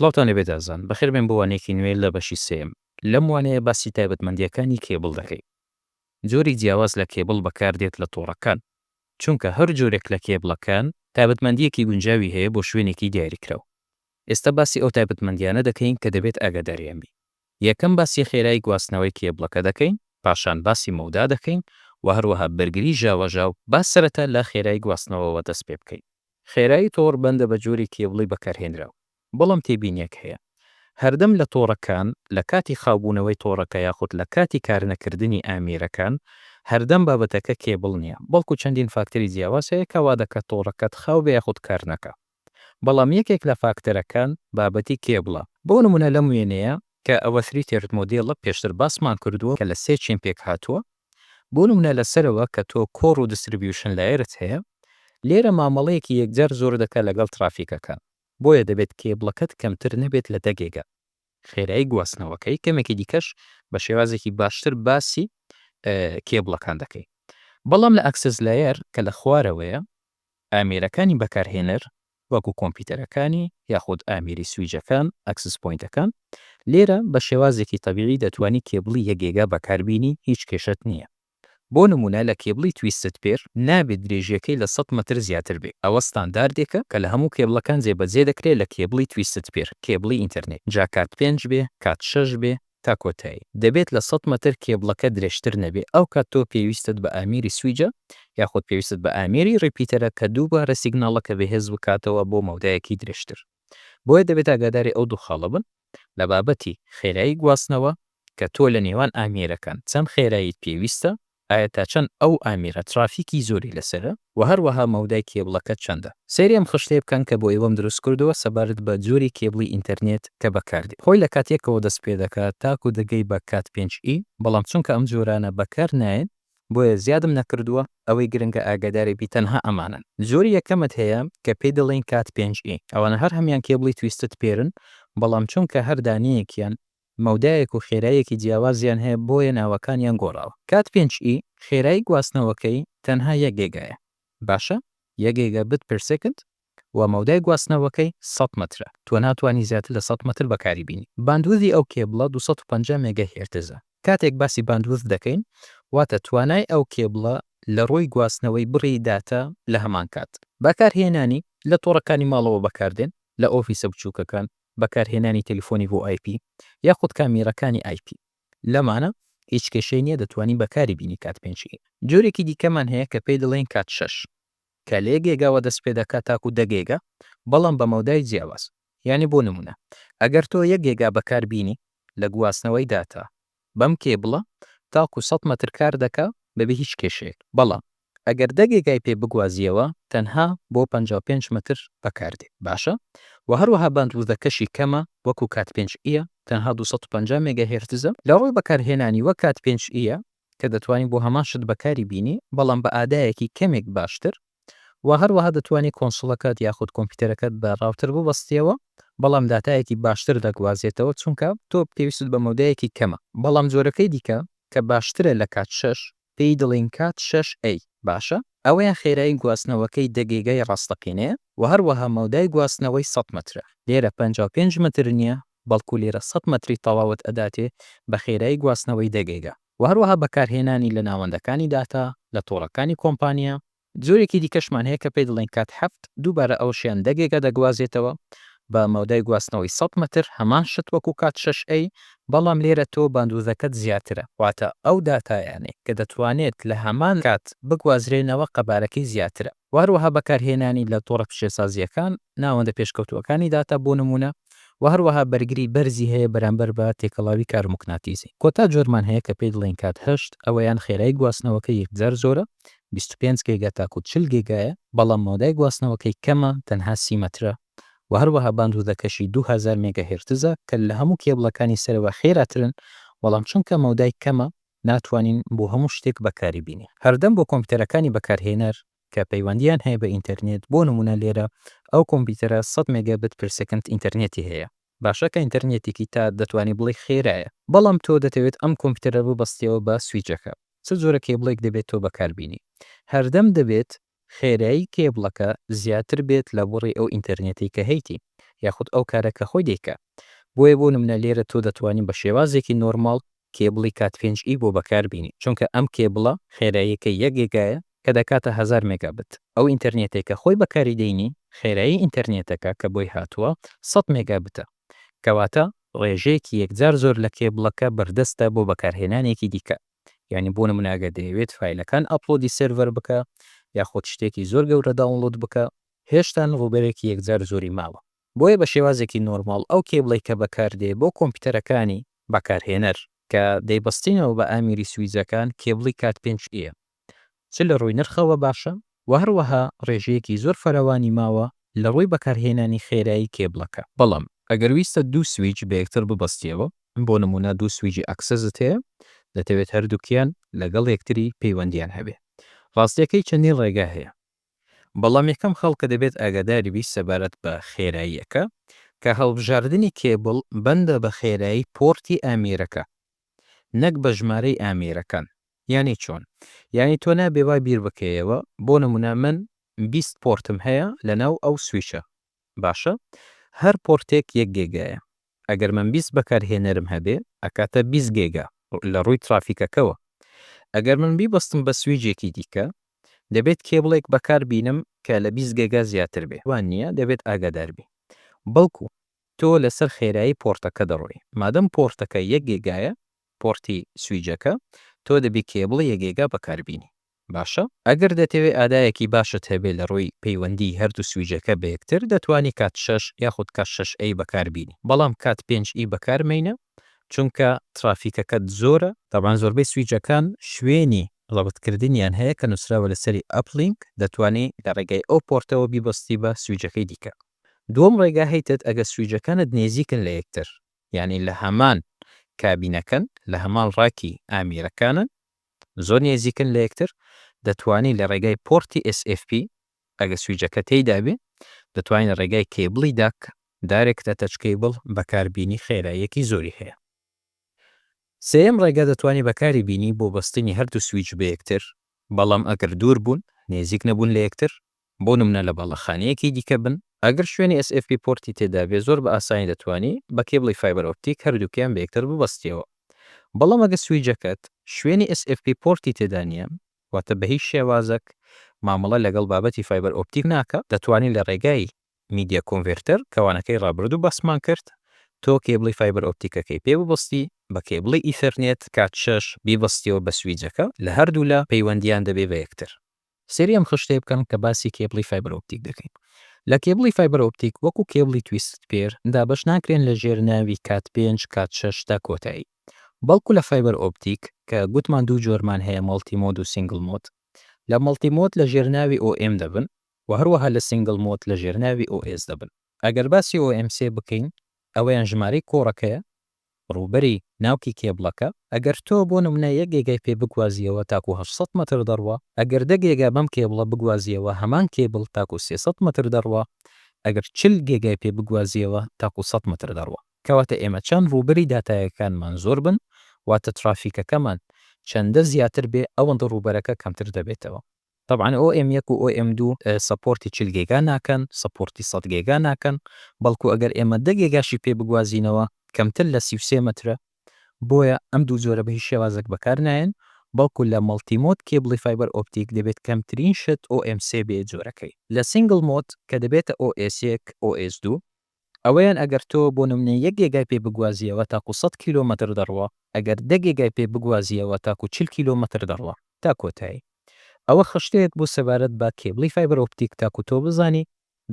سڵاتان لەبێت ئازان بەخێربێن بۆ وانەیەکی نوێ لە بەشی سێم لەم وانەیە باسی تایبەتمەندیەکانی کێبڵ دەکەین. جۆری جیاواز لە کێبڵ بەکاردێت لە تۆڕەکان چونکە هەر جۆرێک لە کێبڵەکان تایبەتمەندیەکی گونجاوی هەیە بۆ شوێنێکی دیاریکراوە. ئێستا باسی ئەو تایبەتمەندیانە دەکەین کە دەبێت ئاگاداریان بی. یەکەم باسی خێرایی گواستنەوەی کێبڵەکە دەکەین، پاشان باسی مەودا دەکەین و هەروەها بەرگری ژاوەژاو باس سەرەتا لە خێرایی گواستنەوەوە دەست پێ بکەین. خێرایی تۆڕ بەندە بە جۆری کێبڵی بەکارهێنراوە، بەڵام تێبینیەک هەیە. هەردەم لە تۆڕەکان لە کاتی خاوبوونەوەی تۆڕەکە یاخود لە کاتی کارنەکردنی ئامێرەکان هەردەم بابەتەکە کێبڵ نییە، بەڵکو چەندین فاکتەری جیاواز هەیە کەوا دەکات تۆڕەکەت خاو بە یاخود کارنەکە. بەڵام یەکێک لە فاکتەرەکان بابەتی کێبڵە. بۆ نمونە لەم وێنەیە کە ئەوە 3 تێرت مۆدێڵە پێشتر باسمان کردووە کە لە 3 چین پێک هاتووە، بۆ نمونە لەسەرەوە کە تۆ کۆڕ و دیستریبیوشن لایرت هەیە، لێرە مامەڵەیەکی یەکجار زۆر دەکات لەگەڵ ترافیکەکان، بۆیە دەبێت کێبڵەکەت کەمتر نەبێت لە 10 گیگا. خێرایی گواستنەوەکەی کەمێکی دیکەش بە شێوازێکی باشتر باسی کێبڵەکان دەکەی. بەڵام لە ئەکسس لایر کە لە خوارەوەیە ئامێرەکانی بەکارهێنەر وەکو کۆمپیوتەرەکانی یاخود ئامێری سویجەکان ئەکسس پۆینتەکان لێرە بە شێوازێکی تەبیعی دەتوانی کێبڵی 1 گیگا بەکاربینی، هیچ کێشەت نییە. بۆ نمونە لە کێبڵی تویستت پێر نابێت درێژیەکەی لە 100 متر زیاتر بێت. ئەوە ستانداردێکە کە لە هەموو کێبڵەکان جێبەجێ دەکرێت لە کێبڵی تویستت پێر، کێبڵی ئینتەرنێت، جا کات 5 بێ، کات 6 بێ تا کۆتایی. دەبێت لە 100 متر کێبڵەکە درێژتر نەبێ. ئەو کات تۆ پێویستت بە ئامێری سویجە یاخود پێویستت بە ئامێری ڕیپیتەرە کە دووبارە سیگناڵەکە بەهێز بکاتەوە بۆ مەودایەکی درێژتر. بۆیە دەبێت ئاگاداری ئەو دوو خاڵە بن لە بابەتی خێرایی گواستنەوە کە تۆ لە نێوان ئامێرەکان چەند خێراییت پێویستە، ئایا تا چەند ئەو ئامێرە ترافیکی زۆری لەسرە و هەروەها مەودای کێبڵەکە چەندە. سەیری ئەم خشتێ بکەن کە بۆ ئێوەم دروست کردووە سەبارەت بە جۆری کێبڵی ئینتەرنێت کە بەکاردێت. خۆی لە کاتێکەوە دەست پێ دەکات تاکو دەگەی بە کات 5E، بەڵام چونکە ئەم جۆرانە بەکار نایەن بۆیە زیادم نەکردووە ئەوەی گرنگە ئاگاداری بی تەنها ئەمانن. جۆری یەکەمت هەیە کە پێی دەڵێن کات 5E، ئەوانە هەر هەمیان کێبڵی تویستت پێرن، بەڵام چونکە هەر دانەیەکیان مەودایەک و خێراییەکی جیاوازیان هەیە بۆیە ناوەکانیان گۆڕاوە. کات 5E خێرایی گواستنەوەکەی تەنها 1 گیگایە، باشە 1 گیگا بت پر سکند و مەودای گواستنەوەکەی 100 مترە. تۆ ناتوانانی زیاتر لە 100 متر بەکاری بینی. باندویدی ئەو کێبڵە 250 مێگاهێرتزە. کاتێک باسی باندویت دەکەین واتە توانای ئەو کێبڵە لە ڕۆی گواستنەوەی بڕی داتا لە هەمان کات. بەکارهێنانی لە تۆڕەکانی ماڵەوە بەکاردێن، لە ئۆفیسە بچووکەکان بەکارهێنانی تەلیفۆنی بۆ IP یاخود کامیرەکانی IP. لەمانە هیچ کێشەی نییە دەتوانی بەکاری بینی کات 5E. جۆرێکی دیکەمان هەیە کە پێی دەڵێن کات 6 کە لە 1 گیگاوە دەست پێ دەکات تاکو 10 گیگا، بەڵام بە مەودای جیاواز. یعنی بۆ نمونە ئەگەر تۆ 1 گیگا بەکار بینی لە گواستنەوەی داتا بەم کێبڵە تاکو 100 متر کار دەکا بەبێ هیچ کێشەیەک، بەڵام ئەگەر 10 گیگای پێ بگوازیەوە تەنها بۆ 55 متر بەکاردێت، باشە؟ و هەروەها باندویدەکەشی کەمە وەکو کات 5E تەنها 250 مێگاهێرتزە. لە ڕۆی بەکارهێنانی وە کات 5E کە دەتوانین بۆ هەمان شت بەکاری بینی، بەڵام بە ئادایەکی کەمێک باشتر، و هەروەها دەتوانێت کۆنسڵەکەت یاخود کۆمپیوتەرەکەت بە ڕاوتر ببەستیەوە، بەڵام داتایەکی باشتر دەگوازێتەوە چونکە تۆ پێویست بە مەودایەکی کەمە. بەڵام جۆرەکەی دیکە کە باشترە لە کات 6 پێی دڵین کات 6A، باشە؟ ئەوەیان خێرایی گواستنەوەکەی 10 گیگای ڕاستەقینەیە و هەروەها مەودای گواستنەوەی 100 مترە. لێرە 55 متر نییە، بەڵکو لێرە 100 متری تەواوت ئەداتێ بە خێرایی گواستنەوەی 10 گیگا. و هەروەها بەکارهێنانی لە ناوەندەکانی داتا لە تۆڕەکانی کۆمپانیا. جۆرێکی دیکەشمان هەیە کە پێی دڵێن کات 7 دووبارە ئەوشیان 10 گیگا دەگوازێتەوە بە مەودای گواستنەوەی 100 متر، هەمان شت وەکو کات 6A، بەڵام لێرە تۆ باندوزەکەت زیاترە، واتە ئەو داتایانێک کە دەتوانێت لە هەمان کات بگوازرێنەوە قەبارەکەی زیاترە. وهروەها بەکارهێنانی لە تۆڕە پیشێسازیەکان ناوەندە پێشکەوتوەکانی داتا بۆ نمونە، و هەروەها بەرگری بەرزی هەیە بەرامبەر بە تێکەڵاوی کارموکناتیزی. کۆتا جۆرمان هەیە کە پێی دڵێن کات 8 ئەوەیان خێرایی گواستنەوەکەی یەکجار زۆرە، 25 گیگا تاکو 40 گیگایە، بەڵام مەودای گواستنەوەکەی کەمە، تەنها 30 مترە. و هەروەها باندوودەکەشی 2000 مێگاهێرتزە کە لە هەموو کێبڵەکانی سەرەوە خێراترن، بەڵام چونکە مەودای کەمە ناتوانین بۆ هەموو شتێک بەکاری بینی. هەردەم بۆ کۆمپیوتەرەکانی بەکارهێنەر کە پەیوەندیان هەیە بە ئینتەرنێت، بۆ نمونە لێرە ئەو کۆمپیوتەرە 100 مێگابت پر سکند ئینتەرنێتی هەیە، باشەکە ئینتەرنێتێکی تا دەتوانانی بڵێ خێرایە، بەڵام تۆ دەتەوێت ئەم کۆمپیوتەرە ببەستیەوە بە سویچەکە. چ جۆرە کێبڵێک دەبێت تۆ بەکاربینی؟ هەردەم دەبێت خێرایی کێبڵەکە زیاتر بێت لە بڕی ئەو ئینتەرنێتی کە هەیتی یاخود ئەو کارەکە خۆی دەیکە. بۆیە بۆ نمونە لێرە تۆ دەتوانین بە شێوازێکی نۆرماڵ کێبڵی کات 5E بۆ بەکاربیێنی، چونکە ئەم کێبڵە خێراییەکە 1 گیگایە کە دەکاتە 1000 مێگابت. ئەو ئینتەرنێتێکە خۆی بەکاری دەینی خێرایی ئینتەرنێتەکە کە بۆی هاتووە 100 مێگابتە، کەواتە ڕێژەیەکی یەکجار زۆر لە کێبڵەکە بەردەستە بۆ بەکارهێنانێکی دیکە. یعنی بۆ نمونە ئەگە دەیەوێت فایلەکان ئەپلۆدی سێرڤەر بکە یاخۆت شتێکی زۆر گەورە داونلۆد بکە، هێشتا ڕووبەرێکی یەکجار زۆری ماوە. بۆیە بە شێوازێکی نۆرماڵ ئەو کێبڵی کە بەکاردێ بۆ کۆمپیوتەرەکانی بەکارهێنەر کە دەیبەستینەوە بە ئامیری سویزەکان کێبڵی کات 5E چ لە ڕووی نرخەوە باشە و هەروەها ڕێژەیەکی زۆر فەرەوانی ماوە لە ڕووی بەکارهێنانی خێرایی کێبڵەکە. بەڵام ئەگەر ویستە دوو سویچ بە یەکتر ببەستیەوە، بۆ نمونە دوو سویجی ئەکسەزت هەیە، دەتەوێت هەردووکیان لەگەڵ یەکتری پەیوەندیان هەبێ. ڕاستیەکەی چەندین ڕێگا هەیە، بەڵام یەکەم خەڵکە دەبێت ئاگاداری بی سەبارەت بە خێراییەکە کە هەڵبژاردننی کێبڵ بەندە بە خێرایی پۆرتی ئامیرەکە نەک بە ژمارەی ئامیرەکان. یانی چۆن؟ یانی تۆ نابێ وای بیر بکەیەوە بۆ نمونە من 20 پۆرتم هەیە لە ناو ئەو سویچە، باشە هەر پۆرتێک 1 گێگایە. ئەگەر من 20 بەکارهێنەرم هەبێ ئەکاتە 20 گێگا لە ڕووی ترافیکەکەوە. ئەگەر من بیبەستم بە سویجێکی دیکە دەبێت کێبڵێک بەکار بینم کە لە 20 گێگا زیاتر بێ، وان نییە دەبێت ئاگاداربی. بەڵکو تۆ لەسەر خێرایی پۆرتەکە دەڕۆی، مادەم پۆرتەکە 1 گێگایە پۆرتی سویجەکە، تۆ دەبی کێبڵی 1 گێگا بەکاربینی، باشە؟ ئەگەر دەتەوێت ئادایەکی باشت هەبێ لە ڕووی پەیوەندی هەردوو سویجەکە بە یەکتر دەتوانی کات 6 یاخود کات 6A بەکاربینی، بەڵام کات 5E بەکارمەینە چونکە ترافیکەکەت زۆرە. تاوان زۆربەی سویجەکان شوێنی ڕەبتکردنیان هەیە کە نووسراوە لەسەری ئەپلینک، دەتوانێت لە ڕێگای ئەو پۆرتەوە بیبەستی بە سویجەکەی دیکە. دووەم ڕێگا هەیتت ئەگە سویجەکانت نێزیکن لە یەکتر، یعنی لە هەمان کابینەکەن، لە هەمان ڕاکی ئامیرەکانن، زۆر نێزیکن لە یەکتر، دەتوانی لە ڕێگای پۆرتی SFP ئەگە سویجەکە تێیدا بێ دەتوانین لە ڕێگای کێبڵی داک دارێکتە تەچ کێبڵ بەکاربینی خێراییەکی زۆری هەیە. سێم ڕێگا دەتوانی بەکاری بینی بۆ بەستنی هەردوو سویچ بە یەکتر، بەڵام ئەگەر دوور بوون نێزیک نەبوون لە یەکتر، بۆ نمونە لە باڵەخانەیەکی دیکە بن، ئەگەر شوێنی SFP پۆرتی تێدا بێ زۆر بە ئاسانی دەتوانی بە کێبڵی فایبەر ئۆپتیک هەردووکیان بە یەکتر ببەستیەوە. بەڵام ئەگە سویجەکەت شوێنی SFP پۆرتی تێدا نییە، واتە بە هیچ شێوازەک مامەڵە لەگەڵ بابەتی فایبەر ئۆپتیک ناکە، دەتوانی لە ڕێگای میدیا کۆنڤێرتەر کەوانەکەی ڕابردوو بەسمان کرد تۆ کێبڵی فایبەر ئۆپتیکەکەی پێ ببەستی بە کێبڵی ئیثەرنێت کات 6 بیبەستیەوە بە سویجەکە، لە هەردوو لە پەیوەندیان دەبێ بە یەکتر. سێری ئەم خشتەی بکەن کە باسی کێبڵی فایبەر ئۆپتیک دەکەین. لە کێبڵی فایبەر ئۆپتیک وەکو کێبڵی تویست پێر دابەش ناکرێن لە ژێرناوی کات 5 کات 6 تا کۆتایی، بەڵکو لە فایبەر ئۆپتیک کە گوتمان دوو جۆرمان هەیە، مەڵتی مۆد و سینگل مۆد. لە مەڵتی مۆد لە ژێرناوی OM دەبن و هەروەها لە سینگل مۆد لە ژێرناوی OS دەبن. ئەگەر باسی OMC بکەین ئەوەیان ژمارەی کۆڕەکەیە ڕووبەری ناوکی کێبڵەکە. ئەگەر تۆ بۆ نمونە 1 گێگای پێ بگوازیەوە تاکو 800 متر دەڕوە، ئەگەر 10 گێگا بەم کێبڵە بگوازیەوە هەمان کێبڵ تاکو 300 متر دەڕوە، ئەگەر 40 گێگای پێ بگوازیەوە تاکو 100 متر دەڕوە. کەواتە ئێمە چەند ڕووبەری داتایەکانمان زۆر بن واتە ترافیکەکەمان چەندە زیاتر بێ ئەوەندە ڕووبەرەکە کەمتر دەبێتەوە. طبعاً OM1 و OM2 سەپۆرتی 40 گێگا ناکەن، سەپۆرتی 100 گێگا ناکەن، بەڵکو ئەگەر ئێمە 10 گێگاشی پێ بگوازینەوە کەمتر لە 33 مترە، بۆیە ئەم دوو جۆرە بە هیچ شێوازێک بەکار نایەن، بەڵکو لە مەڵتی مۆد کێبڵی فایبەر ئۆپتیک دەبێت کەمترین شت OMC بێ جۆرەکەی. لە سینگل مۆد کە دەبێتە OS1 OS2 ئەوەیان ئەگەر تۆ بۆ نمونە 1 گێگای پێ بگوازیەوە تاکو 100 کیلۆمەتر دەڕوە، ئەگەر 10 گێگای پێ بگوازیەوە تاکو 40 کیلۆمەتر دەڕوە تا کۆتایی. ئەوە خشتەیەک بۆ سەبارەت بە کێبڵی فایبەر ئۆپتیک تاکو تۆ بزانی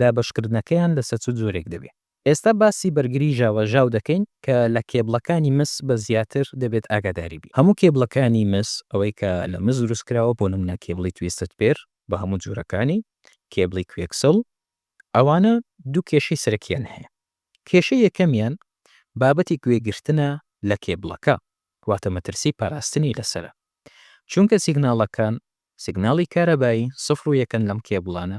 دابەشکردنەکەیان لە سەر چ جۆرێک دەبێت. ئێستا باسی بەرگری ژاوەژاو دەکەین کە لە کێبڵەکانی مس بە زیاتر دەبێت ئاگاداری بی. هەموو کێبڵەکانی مس ئەوەی کە لە مس دروستکراوە بۆ نمونە کێبڵی تویست پێر بە هەموو جۆرەکانی، کێبڵی کوێکسڵ، ئەوانە دوو کێشەی سەرەکیان هەیە. کێشەی یەکەمیان بابەتی گوێگرتنە لە کێبڵەکە، واتە مەترسی پاراستنی لەسرە، چونکە سیگناڵەکان سیگناڵی کارەبایی 0 و 1 لەم کێبڵانە،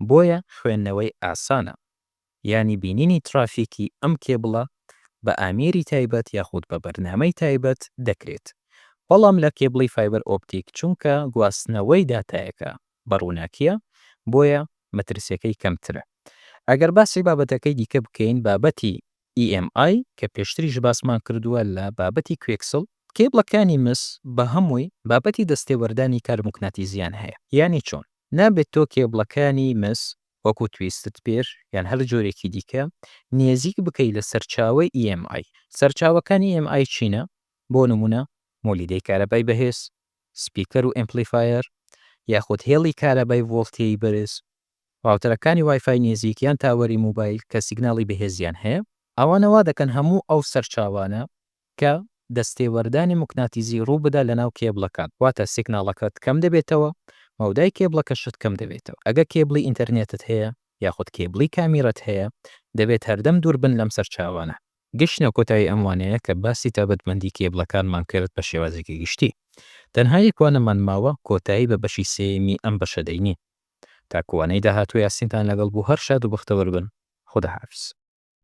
بۆیە خوێندنەوەی ئاسانە، یانی بینینی ترافیکی ئەم کێبڵە بە ئامێری تایبەت یاخود بە بەرنامەی تایبەت دەکرێت. بەڵام لە کێبڵی فایبەر ئۆپتیک چونکە گواستنەوەی داتایەکە بەڕووناکیە، بۆیە مەترسیەکەی کەمترە. ئەگەر باسی بابەتەکەی دیکە بکەین بابەتی EMI کە پێشتریش باسمان کردووە لە بابەتی کوێکسڵ کێبڵەکانی مس بە هەمووی بابەتی دەستێوەردانی کارموکناتیزیان هەیە یانی چۆن نابێت تۆ کێبڵەکانی مس وەکو تویستت پێر یان هەر جۆرێکی دیکە نێزیک بکەیت لە سەرچاوی EMI سەرچاوەکانی EMI چینە بۆ نمونە مۆلیدەی کارەبای بەهێز سپیکەر و ئەمپلیفایر یاخود هێڵی کارەبای ڤۆڵتەیە بەرز راوتەرەکانی وایفای نێزیکیان تاوەری موبایل کە سیگناڵی بەهێزیان هەیە ئەوانەوا دەکەن هەموو ئەو سەرچاوانە کە دەستێوەردانی موکناتیزی ڕوو بدا لە ناو کێبڵەکان واتە سیگناڵەکەت کەم دەبێتەوە مەودای کێبڵەکەشت کەم دەبێتەوە ئەگە کێبڵی ئینتەرنێتت هەیە یاخود کێبڵی کامیرەت هەیە دەبێت هەردەم دوور بن لەم سەرچاوانە گشتە کۆتایی ئەموانەیە کە باسی تابەتمەندی کێبڵەکانمان کرد بە شێوازێکی گشتی تەنها یەکوانەمان ماوە کۆتایی بە بەشی سێمی ئەم بەشە دەینی تا کوانەی داهاتوو یاسینتان لەگەڵ بوو هەر شاد و بەختەوەر بن خوداحافظ